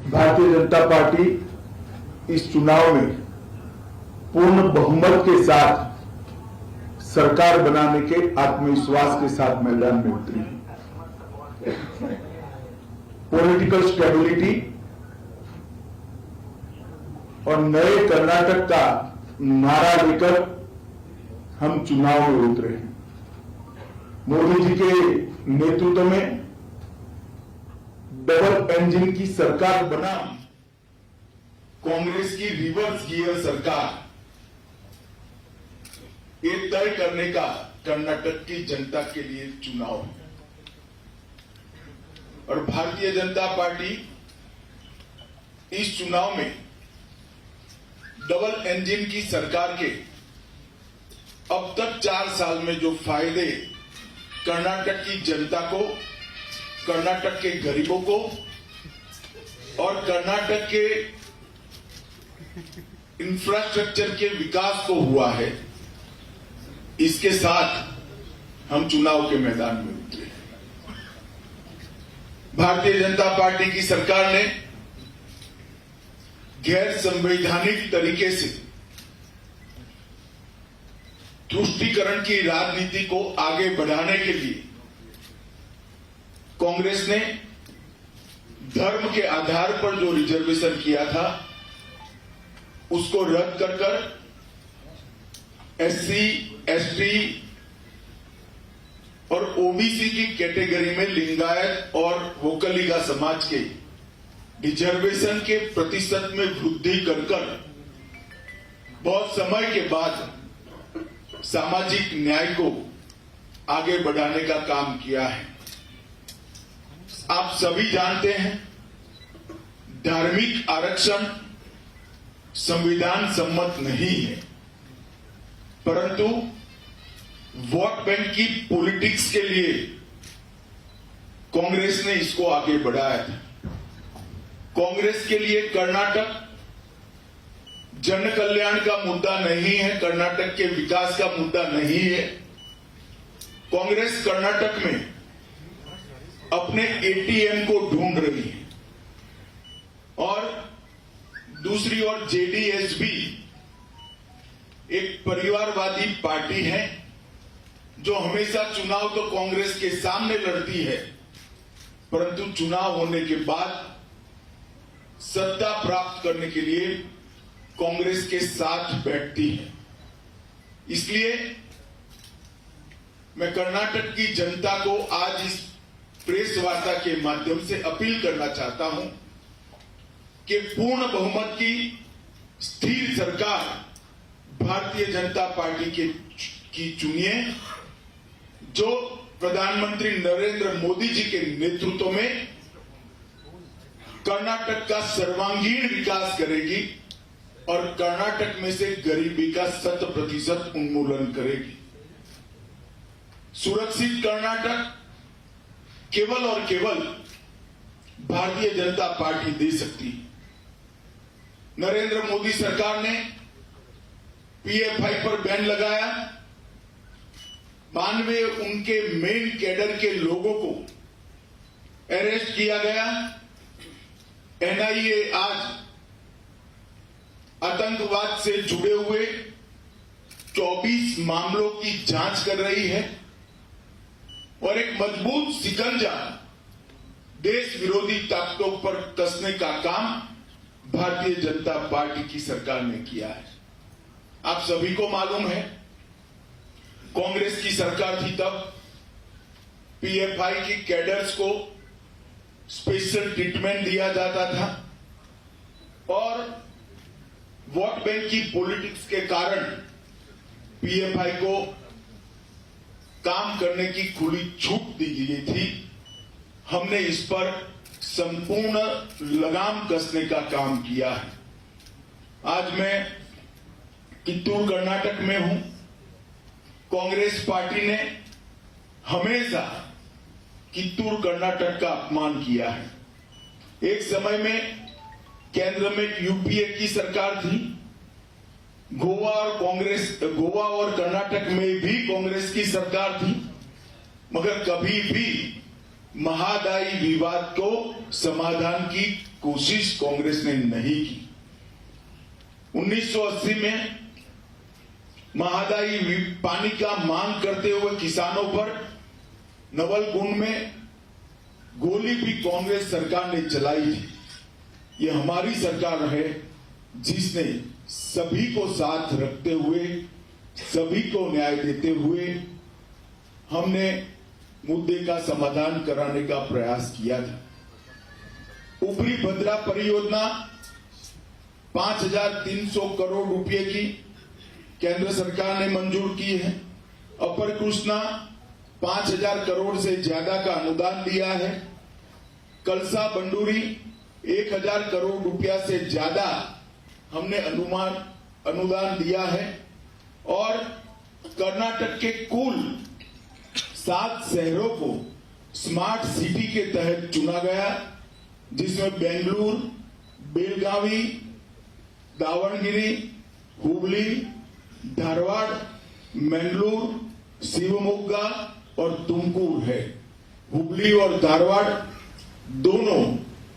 Bharatiya Janata party इस चुनाव में पूर्ण बहुमत के साथ सरकार बनाने के आत्मविश्वास के साथ मैदान में उतरी है। पॉलिटिकल स्टेबिलिटी और नए कर्नाटक का नारा लेकर हम चुनाव में उतरे हैं। मोदी जी के नेतृत्व में डबल इंजन की सरकार बना कांग्रेस की रिवर्स गियर सरकार, ये तय करने का कर्नाटक की जनता के लिए चुनाव है। और भारतीय जनता पार्टी इस चुनाव में डबल इंजन की सरकार के अब तक 4 साल में जो फायदे कर्नाटक की जनता को, कर्नाटक के गरीबों को और कर्नाटक के इंफ्रास्ट्रक्चर के विकास को हुआ है, इसके साथ हम चुनाव के मैदान में उतरे। भारतीय जनता पार्टी की सरकार ने गैर संवैधानिक तरीके से तुष्टीकरण की राजनीति को आगे बढ़ाने के लिए कांग्रेस ने धर्म के आधार पर जो रिजर्वेशन किया था उसको रद्द कर एससी, एसटी और ओबीसी की कैटेगरी में लिंगायत और वोकलिगा समाज के रिजर्वेशन के प्रतिशत में वृद्धि कर बहुत समय के बाद सामाजिक न्याय को आगे बढ़ाने का काम किया है। आप सभी जानते हैं, धार्मिक आरक्षण संविधान सम्मत नहीं है, परंतु वोट बैंक की पॉलिटिक्स के लिए कांग्रेस ने इसको आगे बढ़ाया था। कांग्रेस के लिए कर्नाटक जन कल्याण का मुद्दा नहीं है, कर्नाटक के विकास का मुद्दा नहीं है। कांग्रेस कर्नाटक में अपने एटीएम को ढूंढ रही है और दूसरी ओर जेडीएस भी एक परिवारवादी पार्टी है जो हमेशा चुनाव तो कांग्रेस के सामने लड़ती है, परंतु चुनाव होने के बाद सत्ता प्राप्त करने के लिए कांग्रेस के साथ बैठती है। इसलिए मैं कर्नाटक की जनता को आज इस प्रेस वार्ता के माध्यम से अपील करना चाहता हूं कि पूर्ण बहुमत की स्थिर सरकार भारतीय जनता पार्टी की चुनिए, जो प्रधानमंत्री नरेंद्र मोदी जी के नेतृत्व में कर्नाटक का सर्वांगीण विकास करेगी और कर्नाटक में से गरीबी का 100% उन्मूलन करेगी। सुरक्षित कर्नाटक केवल और केवल भारतीय जनता पार्टी दे सकती है। नरेंद्र मोदी सरकार ने पीएफआई पर बैन लगाया, 92 उनके मेन कैडर के लोगों को अरेस्ट किया गया। एनआईए आज आतंकवाद से जुड़े हुए 24 मामलों की जांच कर रही है और एक मजबूत शिकंजा देश विरोधी ताकतों पर कसने का काम भारतीय जनता पार्टी की सरकार ने किया है। आप सभी को मालूम है, कांग्रेस की सरकार थी तब पीएफआई की कैडर्स को स्पेशल ट्रीटमेंट दिया जाता था और वोट बैंक की पॉलिटिक्स के कारण पीएफआई को काम करने की खुली छूट दी गई थी। हमने इस पर संपूर्ण लगाम कसने का काम किया है। आज मैं कित्तूर कर्नाटक में हूं। कांग्रेस पार्टी ने हमेशा कित्तूर कर्नाटक का अपमान किया है। एक समय में केंद्र में यूपीए की सरकार थी, गोवा और कर्नाटक में भी कांग्रेस की सरकार थी, मगर कभी भी महादायी विवाद को समाधान की कोशिश कांग्रेस ने नहीं की। 1980 में महादायी पानी का मांग करते हुए किसानों पर नवलगुंड में गोली भी कांग्रेस सरकार ने चलाई थी। ये हमारी सरकार है जिसने सभी को साथ रखते हुए, सभी को न्याय देते हुए हमने मुद्दे का समाधान कराने का प्रयास किया था। ऊपरी भद्रा परियोजना 5,300 करोड़ रुपए की केंद्र सरकार ने मंजूर की है। अपर कृष्णा 5,000 करोड़ से ज्यादा का अनुदान दिया है। कलसा बंडूरी 1,000 करोड़ रुपया से ज्यादा हमने अनुदान दिया है। और कर्नाटक के कुल 7 शहरों को स्मार्ट सिटी के तहत चुना गया, जिसमें बेंगलुरु, बेलगावी, दावणगिरी, हुबली, धारवाड़, मंगलूर, शिवमोगा और तुमकुर है। हुबली और धारवाड़ दोनों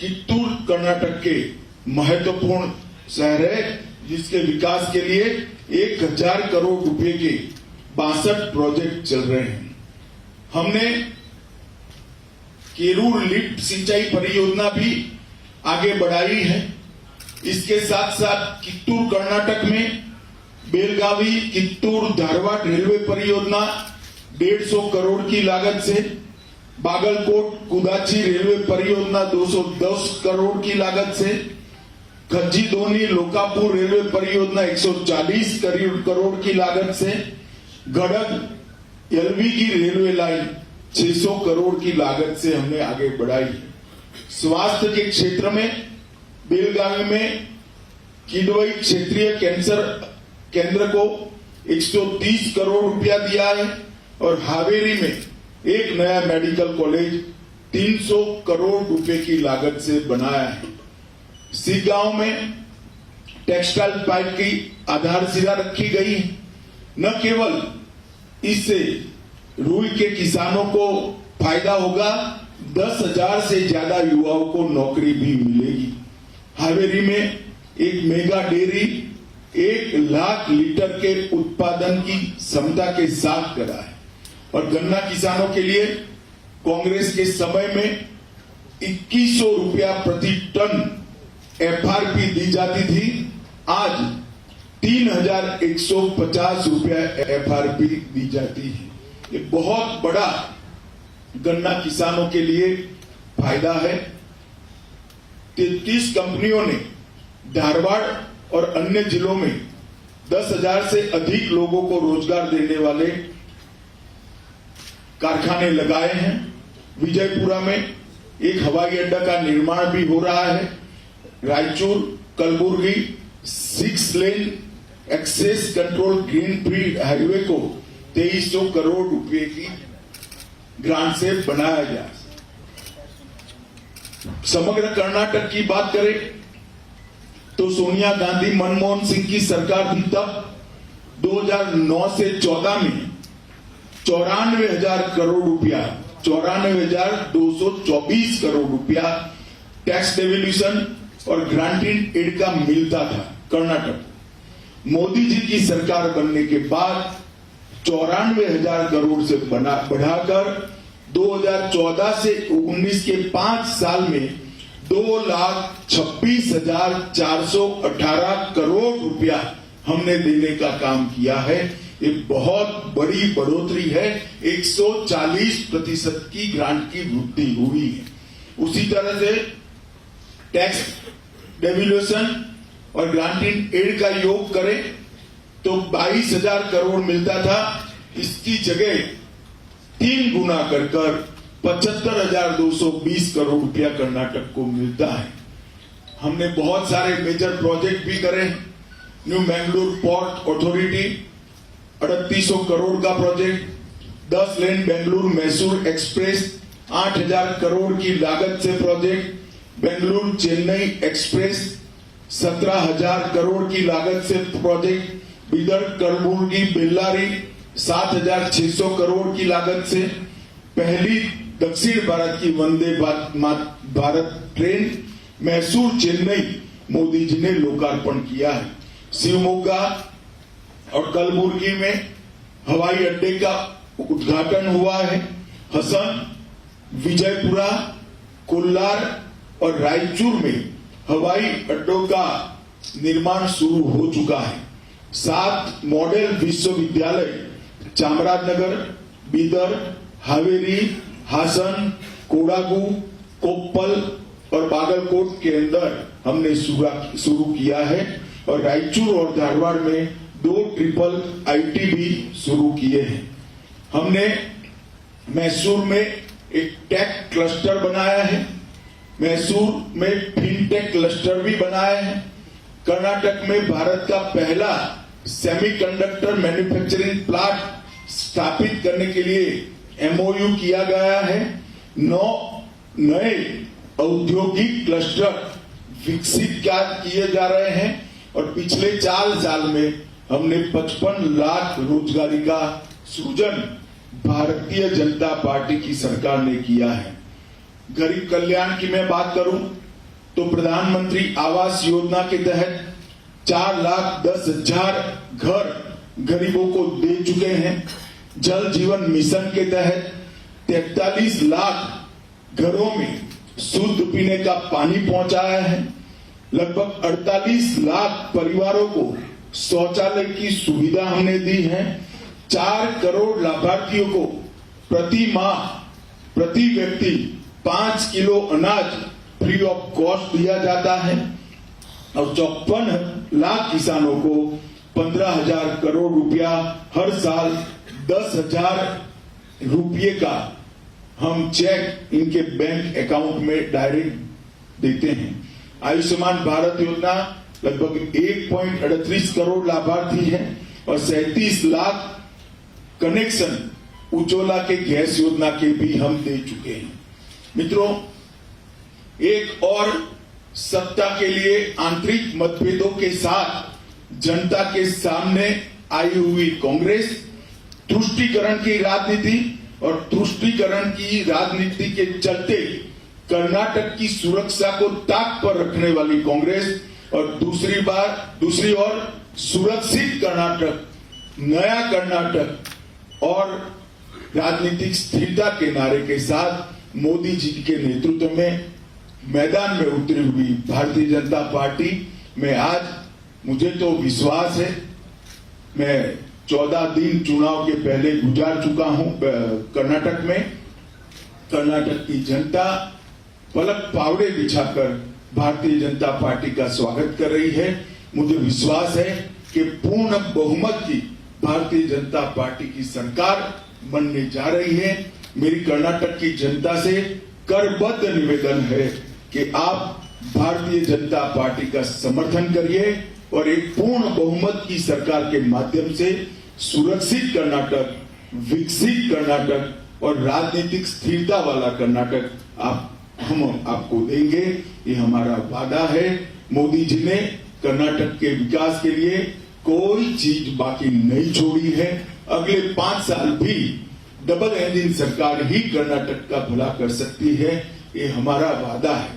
कित्तूर कर्नाटक के महत्वपूर्ण शहर है, जिसके विकास के लिए 1,000 करोड़ रुपए के 62 प्रोजेक्ट चल रहे हैं। हमने केरूर लिफ्ट सिंचाई परियोजना भी आगे बढ़ाई है। इसके साथ साथ कित्तूर कर्नाटक में बेलगावी कित्तूर धारवाड़ रेलवे परियोजना 150 करोड़ की लागत से, बागलकोट कुदाची रेलवे परियोजना 210 करोड़ की लागत से, खज्जी धोनी लोकापुर रेलवे परियोजना 140 करोड़ की लागत से, गड़ग एलवी की रेलवे लाइन 600 करोड़ की लागत से हमने आगे बढ़ाई है। स्वास्थ्य के क्षेत्र में बेलगावी में किडवई क्षेत्रीय कैंसर केंद्र को 130 करोड़ रुपया दिया है और हावेरी में एक नया मेडिकल कॉलेज 300 करोड़ रुपए की लागत से बनाया है। सीगांव में टेक्सटाइल पाइप की आधारशिला रखी गई है। न केवल इससे रुई के किसानों को फायदा होगा, 10,000 से ज्यादा युवाओं को नौकरी भी मिलेगी। हावेरी में एक मेगा डेयरी 1 लाख लीटर के उत्पादन की क्षमता के साथ करा है। और गन्ना किसानों के लिए कांग्रेस के समय में 2100 रुपया प्रति टन एफआरपी दी जाती थी, आज 3,150 रुपया एफआरपी दी जाती है। ये बहुत बड़ा गन्ना किसानों के लिए फायदा है। 33 कंपनियों ने धारवाड़ और अन्य जिलों में 10,000 से अधिक लोगों को रोजगार देने वाले कारखाने लगाए हैं। विजयपुरा में एक हवाई अड्डा का निर्माण भी हो रहा है। Raichur Kalaburagi 6 lane access control greenfield highway को 2300 करोड़ रुपए की ग्रांट से बनाया गया। समग्र कर्नाटक की बात करें तो सोनिया गांधी मनमोहन सिंह की सरकार थी तब 2009 से 14 में 94,000 करोड़ रुपया 94,224 करोड़ रुपया टैक्स डेवल्यूशन और ग्रांटिंग एड का मिलता था कर्नाटक। मोदी जी की सरकार बनने के बाद 94,000 करोड़ से बढ़ाकर 2014 से 19 के 5 साल में 2,26,418 करोड़ रुपया हमने देने का काम किया है। ये बहुत बड़ी बढ़ोतरी है। 140% की ग्रांट की वृद्धि हुई है। उसी तरह से टैक्स डेवल्यूशन और ग्रांटिंग एड का योग करें तो 22,000 करोड़ मिलता था, इसकी जगह 3 गुना कर 75,220 करोड़ रुपया कर्नाटक को मिलता है। हमने बहुत सारे मेजर प्रोजेक्ट भी करे। New Mangalore port authority 3,800 crore का प्रोजेक्ट, 10 लेन बेंगलुरु मैसूर एक्सप्रेस 8,000 करोड़ की लागत से प्रोजेक्ट, बेंगलुरु चेन्नई एक्सप्रेस 17,000 करोड़ की लागत से प्रोजेक्ट, बिदर कलबुर्गी बेल्लारी 7,600 करोड़ की लागत से, पहली दक्षिण भारत की वंदे भारत ट्रेन मैसूर चेन्नई मोदी जी ने लोकार्पण किया है। शिवमोगा और कलबुर्गी में हवाई अड्डे का उद्घाटन हुआ है। हसन, विजयपुरा, कोल्लार और रायचूर में हवाई अड्डों का निर्माण शुरू हो चुका है। 7 मॉडल विश्वविद्यालय चामराजनगर, बीदर, हावेरी, हासन, कोडागू, कोप्पल और बागलकोट के अंदर हमने शुरू किया है और रायचूर और धारवाड़ में 2 ट्रिपल आईटी भी शुरू किए हैं। हमने मैसूर में एक टेक क्लस्टर बनाया है, मैसूर में फिनटेक क्लस्टर भी बनाया है। कर्नाटक में भारत का पहला सेमीकंडक्टर मैन्युफैक्चरिंग प्लांट स्थापित करने के लिए एमओयू किया गया है। 9 नए औद्योगिक क्लस्टर विकसित किए जा रहे हैं और पिछले 4 साल में हमने 55 लाख रोजगारी का सृजन भारतीय जनता पार्टी की सरकार ने किया है। गरीब कल्याण की मैं बात करूं तो प्रधानमंत्री आवास योजना के तहत 4,10,000 घर गरीबों को दे चुके हैं। जल जीवन मिशन के तहत 43 लाख घरों में शुद्ध पीने का पानी पहुंचाया है। लगभग 48 लाख परिवारों को शौचालय की सुविधा हमने दी है। 4 करोड़ लाभार्थियों को प्रति माह प्रति व्यक्ति 5 किलो अनाज फ्री ऑफ कॉस्ट दिया जाता है और 54 लाख किसानों को 15,000 करोड़ रुपया हर साल 10,000 रुपये का हम चेक इनके बैंक अकाउंट में डायरेक्ट देते हैं। आयुष्मान भारत योजना लगभग 1.38 करोड़ लाभार्थी है और 37 लाख कनेक्शन उज्ज्वला के गैस योजना के भी हम दे चुके हैं। मित्रों, एक और सत्ता के लिए आंतरिक मतभेदों के साथ जनता के सामने आई हुई कांग्रेस तुष्टीकरण की राजनीति और तुष्टीकरण की राजनीति के चलते कर्नाटक की सुरक्षा को ताक पर रखने वाली कांग्रेस और दूसरी ओर सुरक्षित कर्नाटक, नया कर्नाटक और राजनीतिक स्थिरता के नारे के साथ मोदी जी के नेतृत्व में मैदान में उतरी हुई भारतीय जनता पार्टी में आज मुझे तो विश्वास है, मैं 14 दिन चुनाव के पहले गुजार चुका हूं कर्नाटक में। कर्नाटक की जनता पलक पावड़े बिछाकर भारतीय जनता पार्टी का स्वागत कर रही है। मुझे विश्वास है कि पूर्ण बहुमत की भारतीय जनता पार्टी की सरकार बनने जा रही है। मेरी कर्नाटक की जनता से करबद्ध निवेदन है कि आप भारतीय जनता पार्टी का समर्थन करिए और एक पूर्ण बहुमत की सरकार के माध्यम से सुरक्षित कर्नाटक, विकसित कर्नाटक और राजनीतिक स्थिरता वाला कर्नाटक हम आपको देंगे। ये हमारा वादा है। मोदी जी ने कर्नाटक के विकास के लिए कोई चीज बाकी नहीं छोड़ी है। अगले 5 साल भी डबल इंजन सरकार ही कर्नाटक का भला कर सकती है, ये हमारा वादा है।